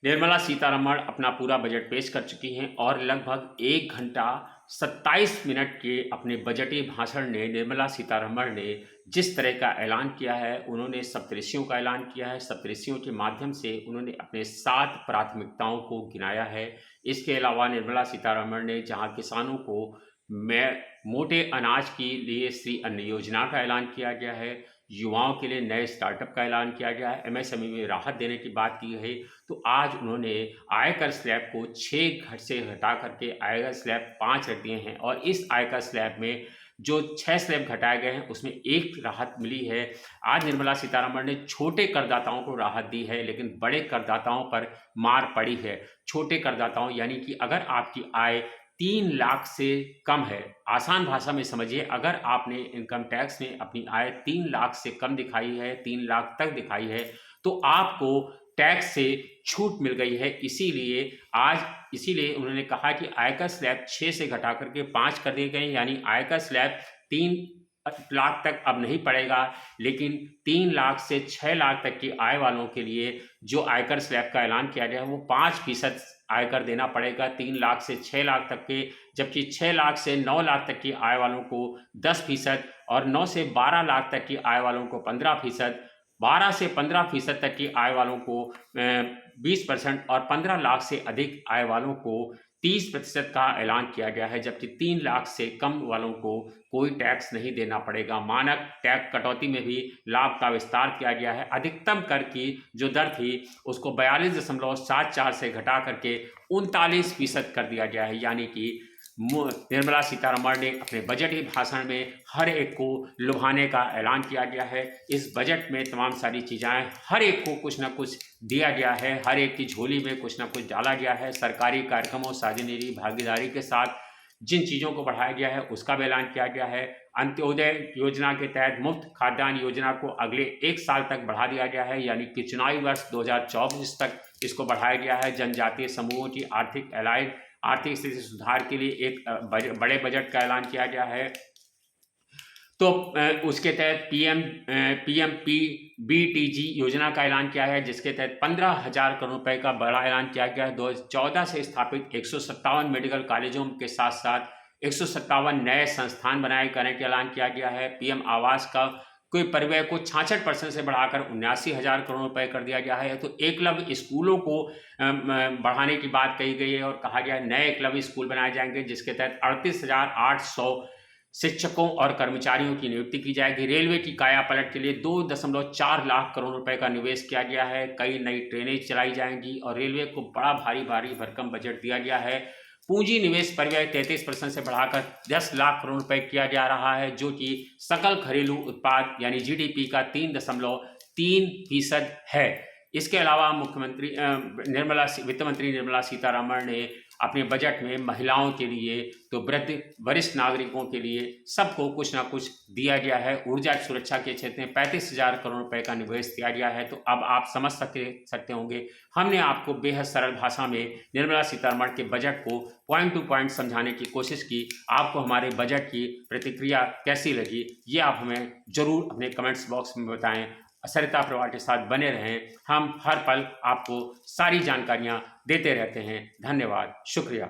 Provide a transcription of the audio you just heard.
निर्मला सीतारमण अपना पूरा बजट पेश कर चुकी हैं और लगभग 1 घंटा 27 मिनट के अपने बजटीय भाषण ने निर्मला सीतारमण ने जिस तरह का ऐलान किया है, उन्होंने सप्तऋषियों का ऐलान किया है। सप्तऋषियों के माध्यम से उन्होंने अपने 7 प्राथमिकताओं को गिनाया है। इसके अलावा निर्मला सीतारमण ने जहां किसानों को मैं मोटे अनाज के लिए श्री अन्न योजना का ऐलान किया गया है, युवाओं के लिए नए स्टार्टअप का ऐलान किया गया है, एमएसएमई में राहत देने की बात की है। तो आज उन्होंने आयकर स्लैब को 6 घट से घटा करके आयकर स्लैब 5 रख दिए हैं और इस आयकर स्लैब में जो 6 स्लैब घटाए गए हैं उसमें एक राहत मिली है। आज निर्मला सीतारमण ने छोटे करदाताओं को राहत दी है, लेकिन बड़े करदाताओं पर मार पड़ी है। छोटे करदाताओं यानी कि अगर आपकी आय 3 लाख से कम है, आसान भाषा में समझिए, अगर आपने इनकम टैक्स में अपनी आय 3 लाख से कम दिखाई है, 3 लाख तक दिखाई है, तो आपको टैक्स से छूट मिल गई है। इसीलिए उन्होंने कहा कि आयकर स्लैब 6 से घटा करके 5 कर दिए गए, यानी आयकर स्लैब 3 लाख तक अब नहीं पड़ेगा, लेकिन 3 लाख से 6 लाख तक की आय वालों के लिए जो आयकर स्लैब का ऐलान किया गया है वो 5% आयकर देना पड़ेगा 3 लाख से 6 लाख तक के, जबकि 6 लाख से 9 लाख तक की आय वालों को 10% और 9 से 12 लाख तक की आय वालों को 15%, 12 से 15% तक की आय वालों को 20% और 15 लाख से अधिक आय वालों को 30% का ऐलान किया गया है, जबकि 3 लाख से कम वालों को कोई टैक्स नहीं देना पड़ेगा। मानक टैक्स कटौती में भी लाभ का विस्तार किया गया है। अधिकतम कर की जो दर थी उसको 42.74 से घटा करके 39% कर दिया गया है, यानी कि निर्मला सीतारमण ने अपने बजटीय भाषण में हर एक को लुभाने का ऐलान किया गया है। इस बजट में तमाम सारी चीज़ें, हर एक को कुछ ना कुछ दिया गया है, हर एक की झोली में कुछ ना कुछ डाला गया है। सरकारी कार्यक्रमों, साझेदारी, भागीदारी के साथ जिन चीज़ों को बढ़ाया गया है उसका भी ऐलान किया गया है। अंत्योदय योजना के तहत मुफ्त खाद्यान्न योजना को अगले 1 साल तक बढ़ा दिया गया है, यानी कि चुनावी वर्ष 2024 तक इसको बढ़ाया गया है। जनजातीय समूहों की आर्थिक स्थिति सुधार के लिए एक बड़े बजट का ऐलान किया गया है। तो उसके तहत पीएमपीबीटीजी योजना का ऐलान किया है, जिसके तहत 15,000 करोड़ रुपए का बड़ा ऐलान किया गया है। 2014 से स्थापित 157 मेडिकल कॉलेजों के साथ साथ 157 नए संस्थान बनाए जाने का ऐलान किया गया है। पीएम आवास का कोई परिव्यय को 66% से बढ़ाकर 79,000 करोड़ रुपए कर दिया गया है। तो एकलव्य स्कूलों को बढ़ाने की बात कही गई है और कहा गया है नए एकलव्य स्कूल बनाए जाएंगे, जिसके तहत 38,800 शिक्षकों और कर्मचारियों की नियुक्ति की जाएगी। रेलवे की काया पलट के लिए 2.4 लाख करोड़ रुपए का निवेश किया गया है। कई नई ट्रेनें चलाई जाएंगी और रेलवे को बड़ा भारी भरकम बजट दिया गया है। पूंजी निवेश परिव्यय 33% से बढ़ाकर 10 लाख करोड़ रुपए किया जा रहा है, जो कि सकल घरेलू उत्पाद यानी जीडीपी का 3.3% है। इसके अलावा वित्त मंत्री निर्मला सीतारमण ने अपने बजट में महिलाओं के लिए, तो वृद्ध वरिष्ठ नागरिकों के लिए सबको कुछ ना कुछ दिया गया है। ऊर्जा सुरक्षा के क्षेत्र में 35,000 करोड़ रुपए का निवेश किया गया है। तो अब आप समझ सकते होंगे, हमने आपको बेहद सरल भाषा में निर्मला सीतारमण के बजट को पॉइंट टू पॉइंट समझाने की कोशिश की। आपको हमारे बजट की प्रतिक्रिया कैसी लगी, ये आप हमें जरूर अपने कमेंट्स बॉक्स में बताएं। सरिता परिवार के साथ बने रहें, हम हर पल आपको सारी जानकारियां देते रहते हैं। धन्यवाद, शुक्रिया।